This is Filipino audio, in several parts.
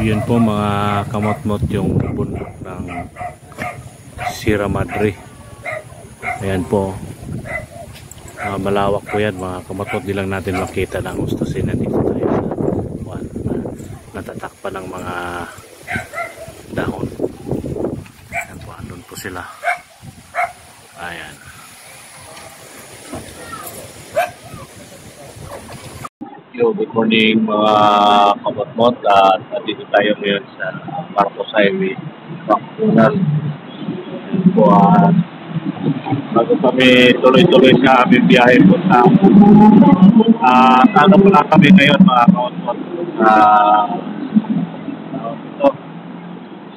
Yun po mga kamot-mot yung bundok ng Sierra Madre. Ayan po. Malawak po yan mga kamot-mot. Di lang natin makita na gusto sin nandito tayo sa buwan. Natatakpan ng mga dahon. Ayan po. Andun po sila. Ayan. Good morning mga kamot-mot, at dito tayo ngayon sa Marcos Highway, Pangasinan. Po, bago kami tuloy-tuloy sa aming biyahe po ano po na kami ngayon mga kamot-mot,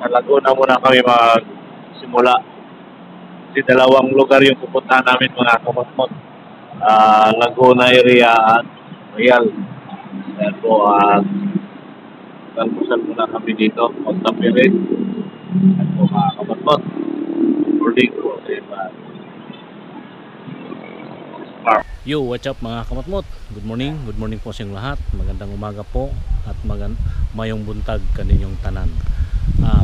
sa Laguna muna kami magsimula kasi dalawang lugar yung pupuntahan namin mga kamot-mot, Laguna area at Real. Ayan po, nagpusal muna kami dito, magtapirin. Ayan po mga kamot-mot. Morning po sa iba. Yo, what's up mga kamot-mot? Good morning po sa inyong lahat. Magandang umaga po at mayong buntag kaninyong tanan.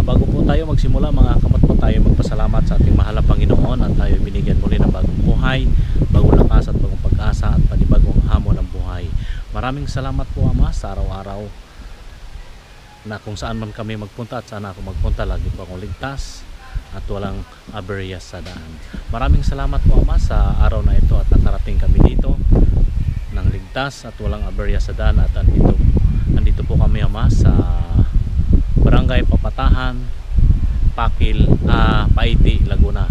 Bago po tayo magsimula mga kamot-mot, tayo magpasalamat sa ating mahal na Panginoon at tayo binigyan muli ng bagong buhay, bagong lakas at bagong pag-asa at panibagong hamon ng buhay. Maraming salamat po Ama sa araw-araw na kung saan man kami magpunta at saan ako magpunta, lagi po akong ligtas at walang aberya sa daan. Maraming salamat po Ama sa araw na ito at nakarating kami dito ng ligtas at walang aberya sa daan, at andito po kami Ama sa Barangay Papatahan, Pakil, Paiti, Laguna.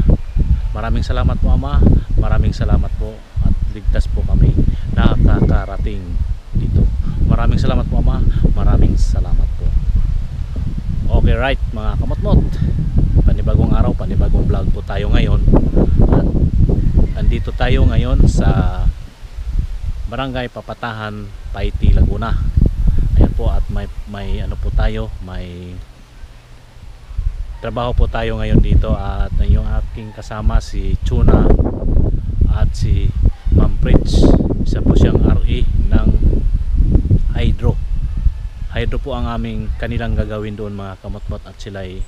Maraming salamat po Ama, maraming salamat po at ligtas po kami nakakarating dito. Maraming salamat po Ama, maraming salamat po. Okay, right mga kamot-mot, panibagong araw, panibagong vlog po tayo ngayon, at andito tayo ngayon sa Barangay Papatahan, Paiti, Laguna. Ayan po, at may ano po tayo, may trabaho po tayo ngayon dito, at yung aking kasama si Chuna at si Ma'am Pritch. Isa po siyang RE ng Hydro po ang aming kanilang gagawin doon mga kamot-mot, at sila ay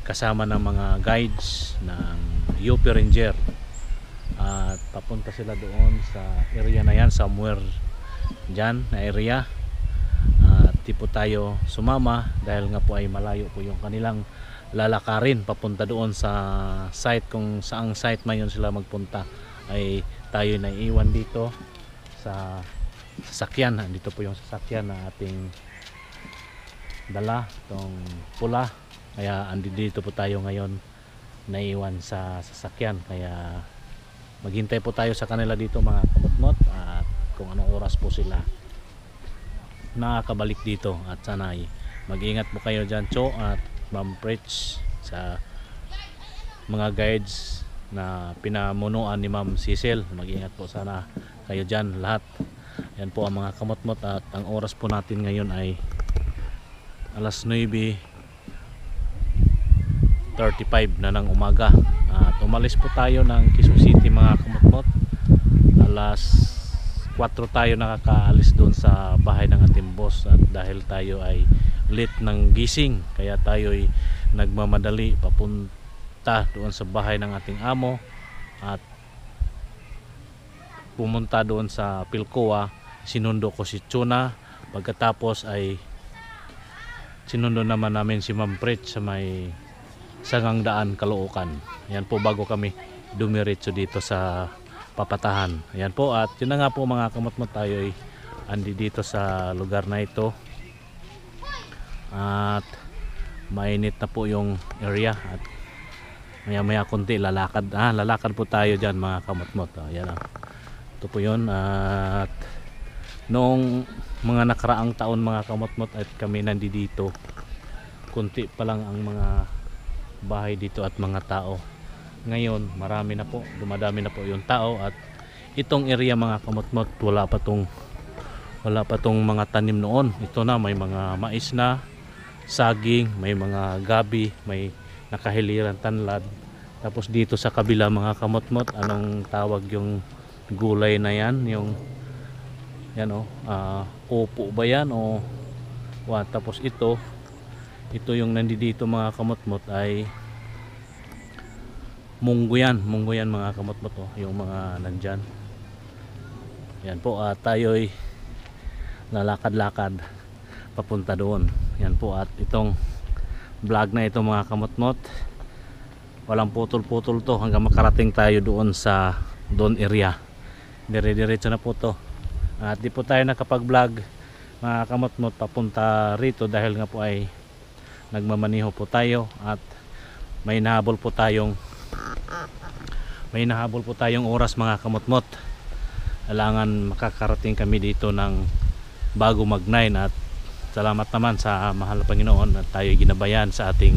kasama ng mga guides ng UP Ranger, at papunta sila doon sa area na yan, somewhere dyan na area. At di po tayo sumama dahil nga po ay malayo po yung kanilang lalakarin papunta doon sa site. Kung saang site man yun sila magpunta, ay tayo na iwan dito sa sasakyan. Dito po yung sasakyan na ating dala, itong pula. Kaya dito po tayo ngayon naiwan sa sasakyan, kaya maghintay po tayo sa kanila dito mga kamot-mot, at kung anong oras po sila nakakabalik dito. At sana ay mag-ingat po kayo dyan, Cho at Ma'am Pritch, sa mga guides na pinamunuan ni Ma'am Cecil. Mag-ingat po sana kayo dyan lahat. Yan po ang mga kamot-mot, at ang oras po natin ngayon ay alas 9:35 na ng umaga. At umalis po tayo ng Quezon City mga kamot-mot. Alas 4 tayo nakakaalis doon sa bahay ng ating boss, at dahil tayo ay late ng gising, kaya tayo ay nagmamadali papunta doon sa bahay ng ating amo, at pumunta doon sa Pilcoa. Sinundo ko si Chuna, pagkatapos ay sinundo naman namin si Ma'am Pritch sa may Sangang Daan, Caloocan. Yan po bago kami dumiretso dito sa Papatahan. Ayan po, at yun na nga po mga kamot-mot, tayo ay andi dito sa lugar na ito, at mainit na po yung area, at maya maya konti lalakad po tayo dyan mga kamot-mot. Ayan, ito po yun. At noong mga nakaraang taon mga kamot-mot at kami nandito, konti pa lang ang mga bahay dito at mga tao. Ngayon marami na po, dumadami na po yung tao, at itong area mga kamot-mot, wala pa tong mga tanim noon. Ito na, may mga mais na, saging, may mga gabi, may nakahiliran tanlad. Tapos dito sa kabila mga kamot-mot, anong tawag yung gulay na yan, yung yan opo ba yan o what? Tapos ito Ito yung nandito mga kamutmot ay munggo yan mga kamutmot, oh, yung mga nandyan. Yan po, tayo'y lalakad-lakad papunta doon. Yan po, at itong vlog na ito mga kamutmot, walang putol-putol to hanggang makarating tayo doon sa doon area. Dire-diretso na po to. At di po tayo nakapag-vlog mga kamutmot papunta rito dahil nga po ay nagmamaniho po tayo at may nahabol po tayong oras mga kamutmot. Kailangan makakarating kami dito ng bago mag 9 at salamat naman sa mahal na Panginoon at tayo ginabayan sa ating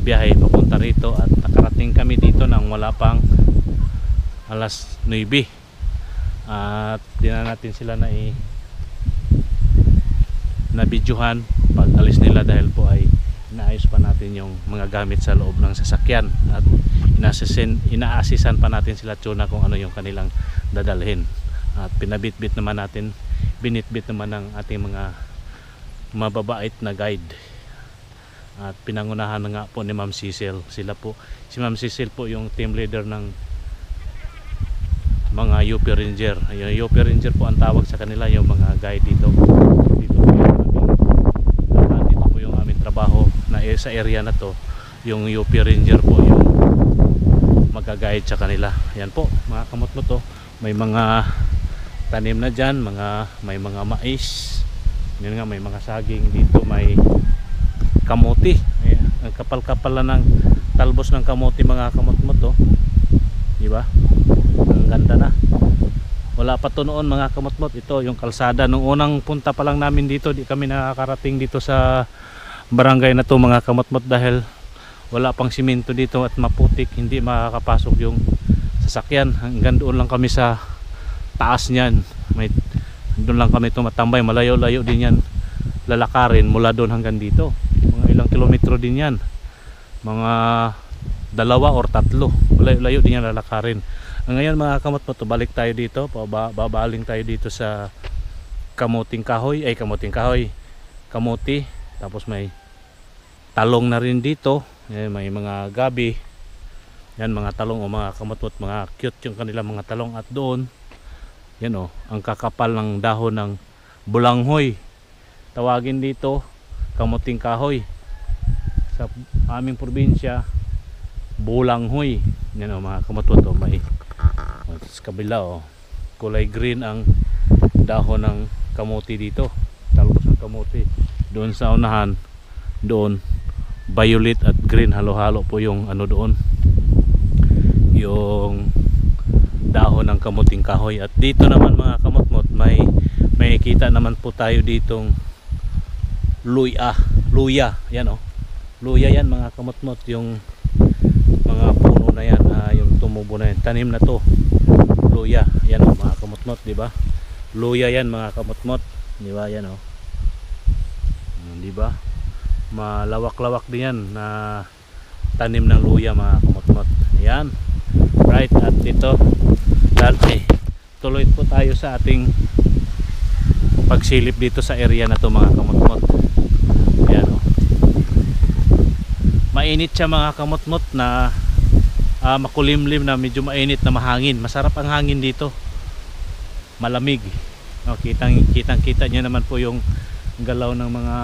biyahe papunta rito at nakarating kami dito nang wala pang alas 9 at di na natin sila na videohan pag alis nila dahil po ay inaayos pa natin yung mga gamit sa loob ng sasakyan at inaasisan pa natin sila tuna kung ano yung kanilang dadalhin at binitbit naman ng ating mga mababait na guide at pinangunahan na nga po ni Ma'am Cecil. Si Ma'am Cecil po yung team leader ng mga UP Ranger. Yung UP Ranger po ang tawag sa kanila, yung mga guide dito po yung aming trabaho na sa area na to. Yung UP Ranger po yung mag-guide sa kanila. Yan po mga kamutmot, to may mga tanim na dyan, may mga mais. Yun nga, may mga saging dito, may kamuti. Ayan, ang kapal-kapal na ng talbos ng kamuti mga kamutmot, to di ba? Ang ganda na. Wala pa to noon mga kamutmot. Ito yung kalsada nung unang punta pa lang namin dito, di kami nakakarating dito sa barangay na to mga kamutmot dahil wala pang simento dito at maputik, hindi makakapasok yung sasakyan. Hanggang doon lang kami sa taas niyan, doon lang kami tumatambay, malayo-layo din yan lalakarin mula doon hanggang dito, mga ilang kilometro din yan, mga 2 or 3, malayo-layo din yan lalakarin. Ngayon mga kamutmot, balik tayo dito, babaling tayo dito sa kamuti, tapos may talong na rin dito. May mga gabi yan, mga talong o mga kamutmot, mga cute yung kanilang mga talong. At doon yan, ang kakapal ng dahon ng bulanghoy, tawagin dito kamuting kahoy, sa aming probinsya bulanghoy. Yan mga kamutmot, may sa kabila kulay green ang dahon ng kamuti dito, talbos ng kamuti. Doon sa unahan, doon violet at green, halo-halo po yung doon, yung dahon ng kamuting kahoy. At dito naman mga kamutmot, may kita naman po tayo ditong luya yan, luya yan mga kamutmot, yung mga puno na yan, yung tumubo na yan, tanim na to, luya yan, mga kamutmot, di ba? Luya yan mga kamutmot, di ba? Yan, di ba? Malawak-lawak din yan na tanim ng luya mga kamutmot. Yan, right. At dito dati tuloy po tayo sa ating pagsilip dito sa area na to mga kamutmot. Yan, mainit siya mga kamutmot, na makulimlim, na medyo mainit na mahangin. Masarap ang hangin dito, malamig. Kitang-kita nyo naman po yung galaw ng mga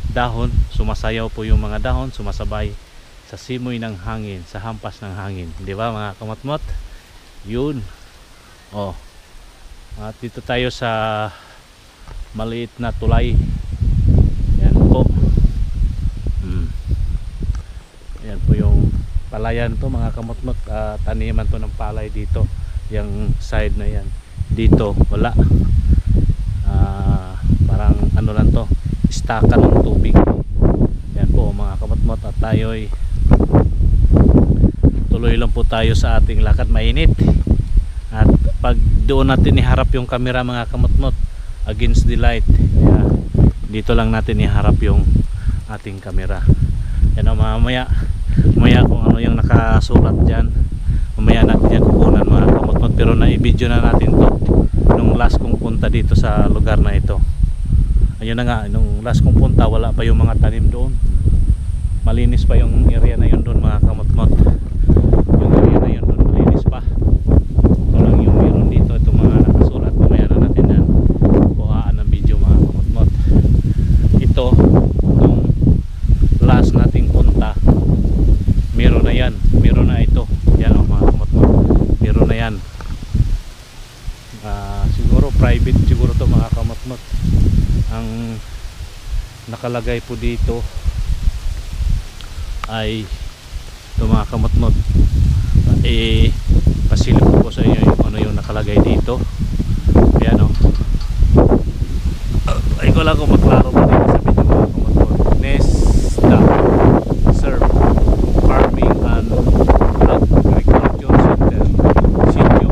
dahon, sumasayaw po yung mga dahon, sumasabay sa simoy ng hangin, sa hampas ng hangin, di ba mga kamutmot? Yun. At dito tayo sa maliit na tulay. Yan po. Yan po yung palayan to mga kamutmot, taniman to ng palay dito, yung side na yan. Dito wala, parang lang to, istakan ng tubig. Yan po mga kamutmot, at tayo'y tuloy lang po tayo sa ating lakad. Mainit, at pag doon natin iharap yung camera mga kamutmot against the light, dito lang natin iharap yung ating camera. Yan, mamaya kung ano yung nakasulat dyan, mamaya natin yan kukunan mga kamutmot, pero na-video na natin to nung last kong punta dito sa lugar na ito. Ayun na nga, nung last kong punta wala pa yung mga tanim doon, malinis pa yung area na yun doon mga kamot-mot. Yung area na yun doon malinis pa. Ito lang yung meron dito, itong mga nakasulat. Mamaya na natin yan kuhaan ng video mga kamot-mot. Ito nung last nating punta, meron na yan, meron na ito yan o mga kamot-mot, meron na yan. Siguro private siguro to mga kamot-mot. Ang nakalagay po dito ay ito mga kamot-mot, pasilip ko sa inyo yung ano yung nakalagay dito. Ayan o, ay ko lang kung maklaro pa dito sa video mga kamot-mot. Nesta Serve Farming and Agriculture Center, Sitio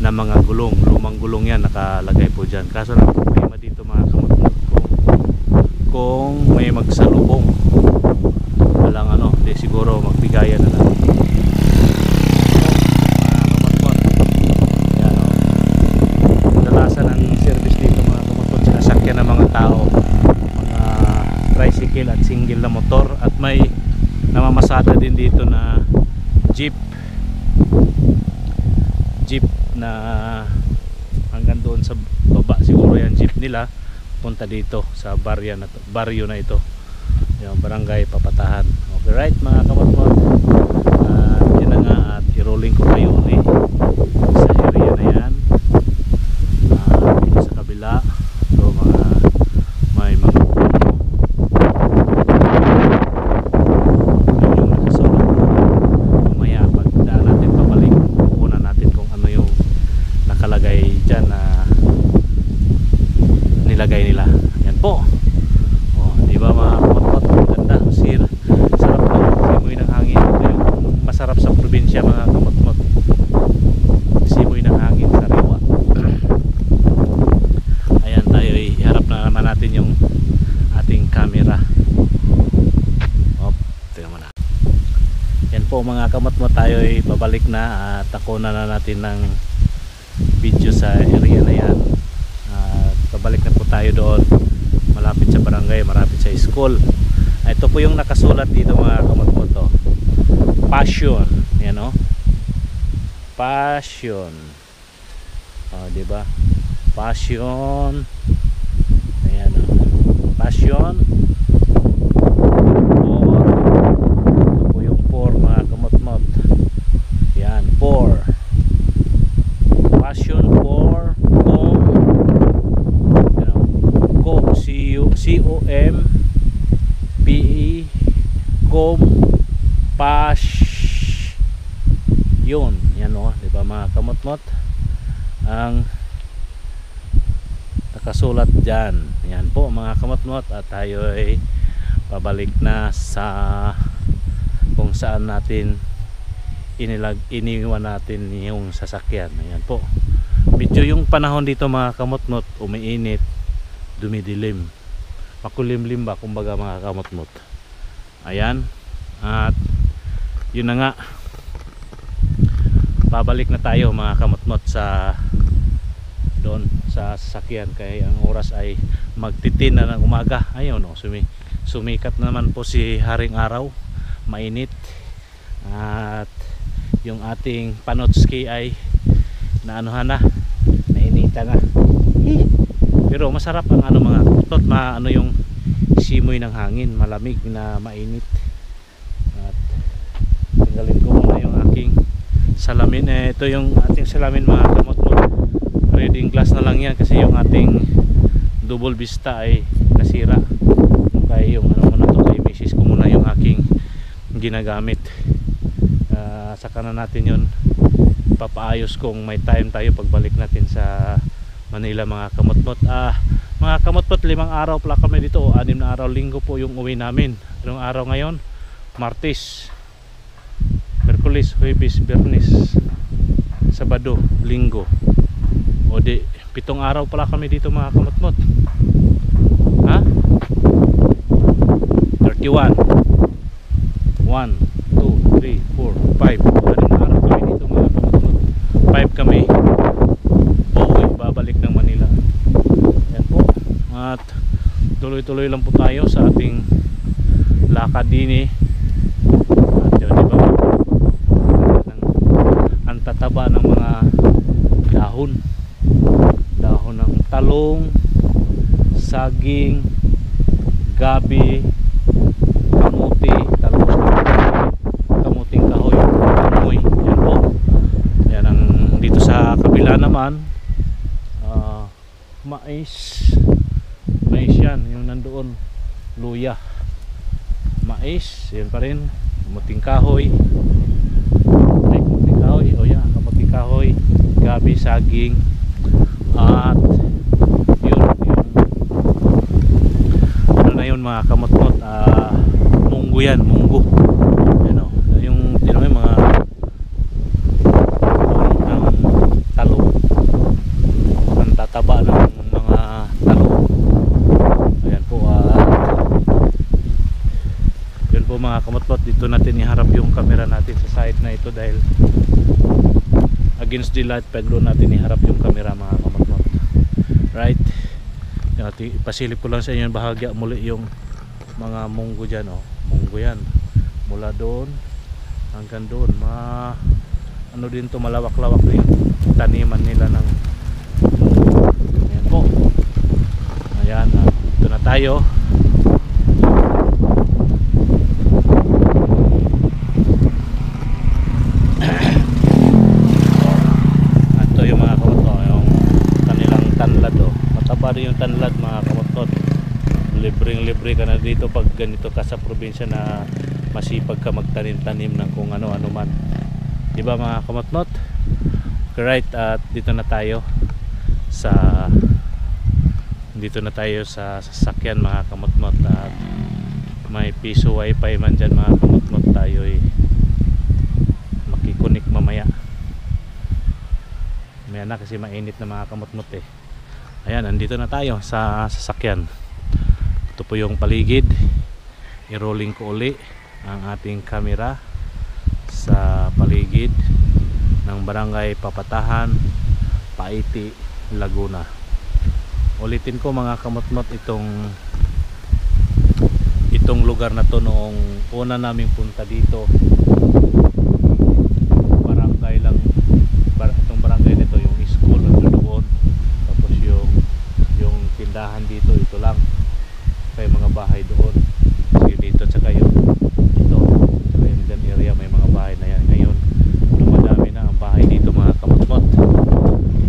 na mga gulong, lumang gulong yan nakalagay po dyan. Kaso lang problema dito mga kamot-mot, kung may magsalubong walang ano, di siguro magbigayan na lang. Kadalasan ang service dito mga kamot-mot, sinasakyan ng mga tao, mga tricycle at single na motor, at may namamasada din dito na jeep na hanggang doon sa baba siguro yan jeep nila, punta dito sa baryo na ito, yung barangay Papatahan. Okay, right mga kamot-mot, yun na nga, at i-rolling ko kayo ulit sa area na yan. Dito sa kabila, so may mga yung nakasulot. Mamaya pagdaan natin pabalik, kukunan natin kung ano yung nakalagay dyan na nilagay nila. Yan po. Di ba mga kamot-mot, ganda, sarap ng simoy ng hangin. Ito yung masarap sa probinsya mga kamot-mot, simoy ng hangin, sariwa. Ayan, tayo iharap na naman natin yung ating camera. Tingnan mo na. Yan po mga kamot-mot, tayo ay babalik na at takunan na natin ng video sa area na yan. Babalik na po tayo doon, malapit sa barangay, malapit sa school. Ito po yung nakasulat dito mga kamot-mot, passion. Yan o, passion. Diba, passion. Ayan o, passion for, ito po yung for mga kamot-mot. Yan, for passion for C-O-M-P-E Compash yun, yan o, diba mga kamot-mot, ang nakasulat dyan. Yan po mga kamot-mot, at tayo ay pabalik na sa kung saan natin iniwan natin yung sasakyan. Ayan po, medyo yung panahon dito mga kamot-mot, umiinit, dumidilim, makulimlim ba kumbaga mga kamot-mot. Ayan, at yun na nga, pabalik na tayo mga kamot-mot sa doon sa sasakyan, kaya ang oras ay magtitin na ng umaga. Ayun o, sumikat naman po si haring araw, mainit, at yung ating panotski ay naanuhan na, nainita na. Pero masarap ang ano mga kamot-mot, ano yung simoy ng hangin, malamig na mainit. At tinggalin ko muna yung aking salamin. Ito yung ating salamin mga kamot-mot, reading glass na lang yan kasi yung ating double vista ay nasira. Kaya yung ano muna to, kay misis ko muna yung aking ginagamit. Saka na natin yun papaayos kung may time tayo pagbalik natin sa Manila mga kamot-mot. Mga kamotmot, 5 araw pala kami dito, o 6 na araw, linggo po yung uwi namin. Anong araw ngayon? Martes, Merkulis, Huwebes, Biyernes, Sabado, Linggo. O di 7 araw pala kami dito mga kamotmot. Ha? 31 1 2 3 4 5 6 araw kami dito mga kamotmot. 5 kami pauwi, babalik ng Manila. Yan po. At tuloy-tuloy lang po tayo sa ating lakad din eh. At yun, diba? Ang tataba ng mga dahon ng talong, saging, gabi, kamuti, talbos kamuting kahoy, kamoy. Yan po. Yan ang dito sa kabila naman, mais yan, yung nandoon, luya, mais, yan pa rin, kamuting kahoy, o yan, kamuting kahoy, gabi, saging, at yun ano na yun mga kamotmot, munggo yan, munggo, ano, yung tinamay mga talong, ang tataba ng mga talong. Ayan po, yun po mga kamotmot, dito natin iharap yung camera natin sa side na ito dahil against the light, pag doon natin iharap yung camera mga kamotmot. Right, ipasilip ko lang sa inyo bahagya muli yung mga munggo dyan, munggo yan mula doon hanggang doon, ano din to, malawak-lawak din yung taniman nila ng munggo. Ayan po, ayan, ito na tayo. Ito yung mga kamotmot, yung kanilang tanlad, mataba rin yung tanlad mga kamotmot. Libreng-libre ka na dito pag ganito ka sa probinsya na masipag ka magtanim-tanim ng kung ano-ano man, diba mga kamotmot? Right, at dito na tayo sa sasakyan mga kamotmot, at may piso wifi man dyan mga kamotmot. Tayo makikunik mamaya na kasi mainit na mga kamotmot eh. Ayan, andito na tayo sa sasakyan. Ito po yung paligid. I-rolling ko uli ang ating camera sa paligid ng Barangay Papatahan, Paiti, Laguna. Ulitin ko mga kamotmot, itong lugar na to noong una naming punta dito, barangay lang, itong barangay nito, yung school doon, tapos yung tindahan dito, ito lang, kaya mga bahay doon. Kasi dito tsaka yung ito, tsaka yung dyan area may mga bahay na yan. Ngayon dumadami na ang bahay dito mga kamotmot,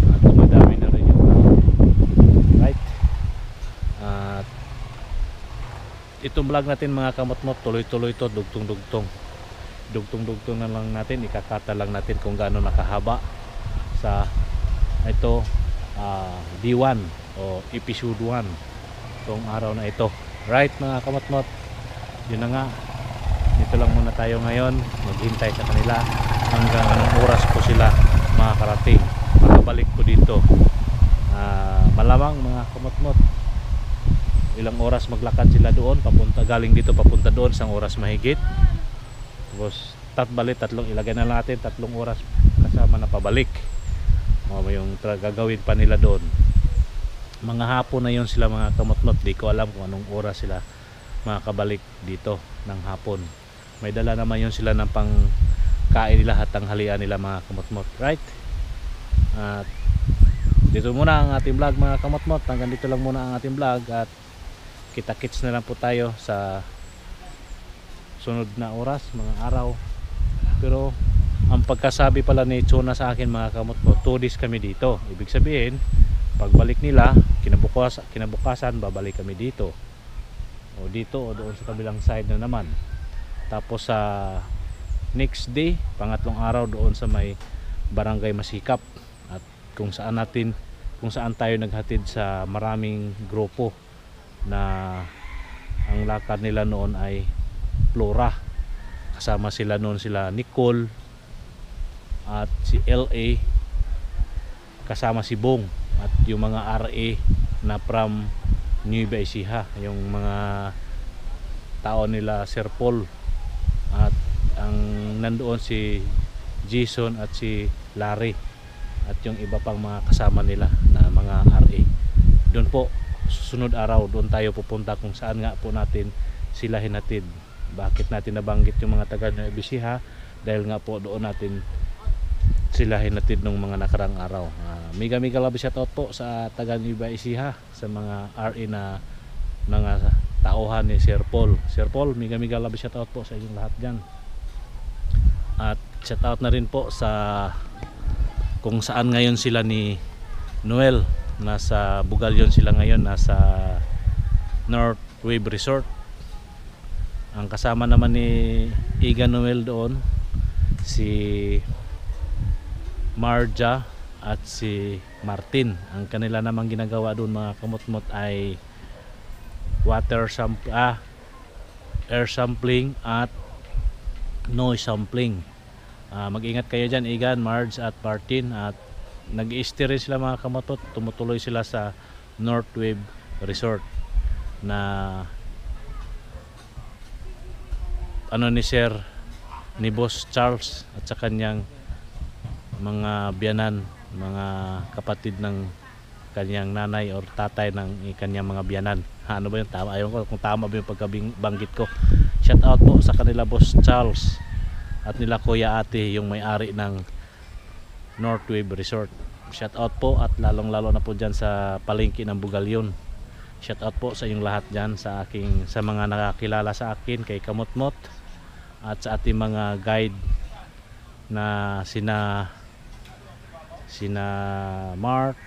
at dumadami na rin yung right. At itong vlog natin mga kamotmot, tuloy-tuloy to, dugtong-dugtong na lang natin, ikakata lang natin kung gaano nakahaba sa ito, D1 o episode 1 itong araw na ito. Right mga kamotmot, yun na nga, dito lang muna tayo ngayon, maghintay sa kanila hanggang anong oras po sila makakarating. Makabalik po dito, malamang mga kamotmot, ilang oras maglakad sila doon papunta, galing dito papunta doon, 1 oras mahigit. Tapos ilagay na natin 3 oras kasama na pabalik. Yung gagawin pa nila doon, mga hapon na yun sila mga kamotmot. Di ko alam kung anong oras sila makakabalik dito ng hapon. May dala naman yun sila ng pangkain nila, hatang halian nila mga kamotmot. Right, at dito muna ang ating vlog mga kamotmot. Hanggang dito lang muna ang ating vlog, at kita-kits na lang po tayo sa sunod na oras, mga araw. Pero ang pagkasabi pala ni Chona sa akin mga kamotmot, 2 days kami dito. Ibig sabihin, pagbalik nila, kinabukasan babalik kami dito, o dito o doon sa kabilang side na naman. Tapos sa next day, pangatlong araw, doon sa may Barangay Masikap, at kung saan natin kung saan tayo naghatid sa maraming grupo na ang lakad nila noon ay Flora. Kasama sila noon, sila Nicole at si LA, kasama si Bong at yung mga RA na from Nueva Ecija, yung mga tao nila Sir Paul, at ang nandoon si Jason at si Larry at yung iba pang mga kasama nila na mga RA. Doon po susunod araw doon tayo pupunta kung saan nga po natin sila hinatid. Bakit natin nabanggit yung mga taga Nueva Ecija? Dahil nga po doon natin sila hinatid nung mga nakarang araw. Mega love shoutout po sa taga Nueva Ecija, sa mga RA na mga tauhan ni Sir Paul. Sir Paul, mega love shoutout po sa inyong lahat dyan. At shoutout na rin po sa kung saan ngayon sila ni Noel. Nasa Bugalyon sila ngayon, nasa North Wave Resort. Ang kasama naman ni Iga Noel doon, si Marja at si Martin. Ang kanila namang ginagawa doon mga kamutmot ay air sampling at noise sampling. Mag-ingat kayo dyan, Igan, Marge at Martin. At nag-i-stay rin sila mga kamutot. Tumutuloy sila sa North Wave Resort na ni Sir, ni Boss Charles at sa kanyang mga biyanan, mga kapatid ng kanyang nanay or tatay ng kanyang mga biyanan. Ano ba yung tama? Ayaw ko kung tama ba yung pagkabanggit ko. Shout out po sa kanila Boss Charles at nila Kuya Ate, yung may-ari ng North Wave Resort. Shout out po, at lalong lalo na po dyan sa palengke ng Bugalyon. Shout out po sa inyong lahat dyan, sa mga nakakilala sa akin, kay Kamutmot at sa ating mga guide na sina Mark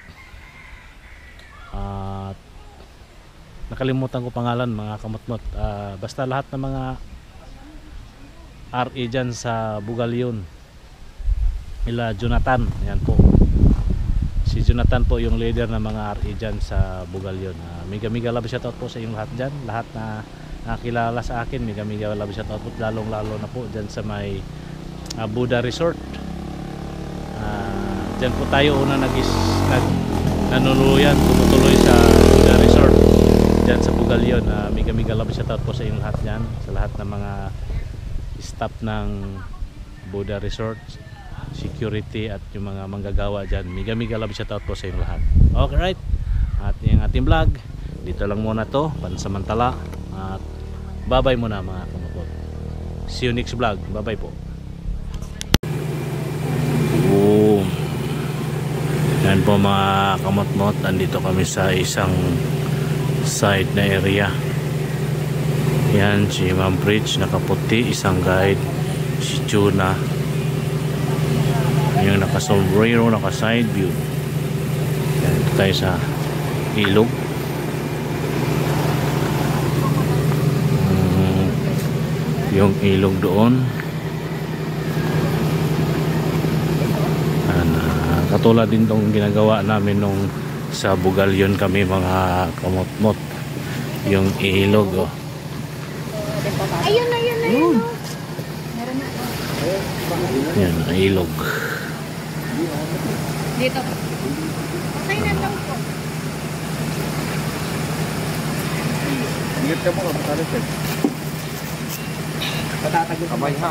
at nakalimutan ko pangalan mga kamutmot. Basta lahat ng mga RA dyan sa Bugalyon, nila Jonathan, yan po, si Jonathan po yung leader ng mga RA dyan sa Bugalyon. Mega love shoutout po sa inyong lahat dyan, lahat na nakilala sa akin. Mega love shoutout po, lalong lalo na po dyan sa may Buddha Resort. Dyan po tayo una nanuluyan, tumutuloy sa Buddha Resort dyan sa Bugalyon. Mega love shoutout po sa inyong lahat dyan, sa lahat ng mga staff ng Buddha Resort, security at yung mga manggagawa dyan. Mega love shoutout po sa inyong lahat. Okay, right, at yung ating vlog dito lang muna to, pansamantala, at bye bye muna mga kamutmot. See you next vlog. Bye bye po. Yan po mga kamutmot, andito kami sa isang side na area. Yan si Ma'am Bridge nakaputi, isang guide si Tuna, yung naka-sombrero, naka-side view. Yan, ito tayo sa ilog. Yung ilog doon. Katulad din tong ginagawa namin nung sa Bugalyon kami mga kamutmot, yung ilog. Oh. Ayun. Yan, ilog. Dito. Okay na lang po. Ingat ka mo, matalas eh. Patatagin kamay ha.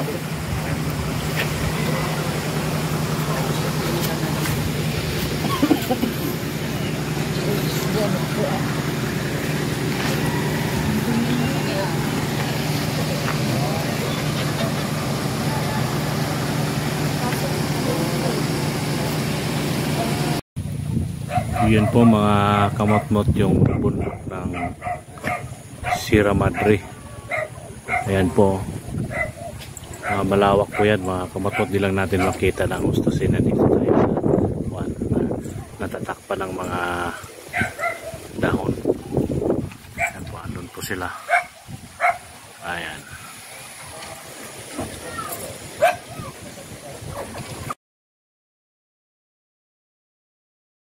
Yun po mga kamotmot, yung bundok ng Sierra Madre. Ayan po, malawak po yan mga kamotmot. Di lang natin makita na gustusin na dito tayo sa natatakpan ng mga dahon. Ayan po, andun po sila.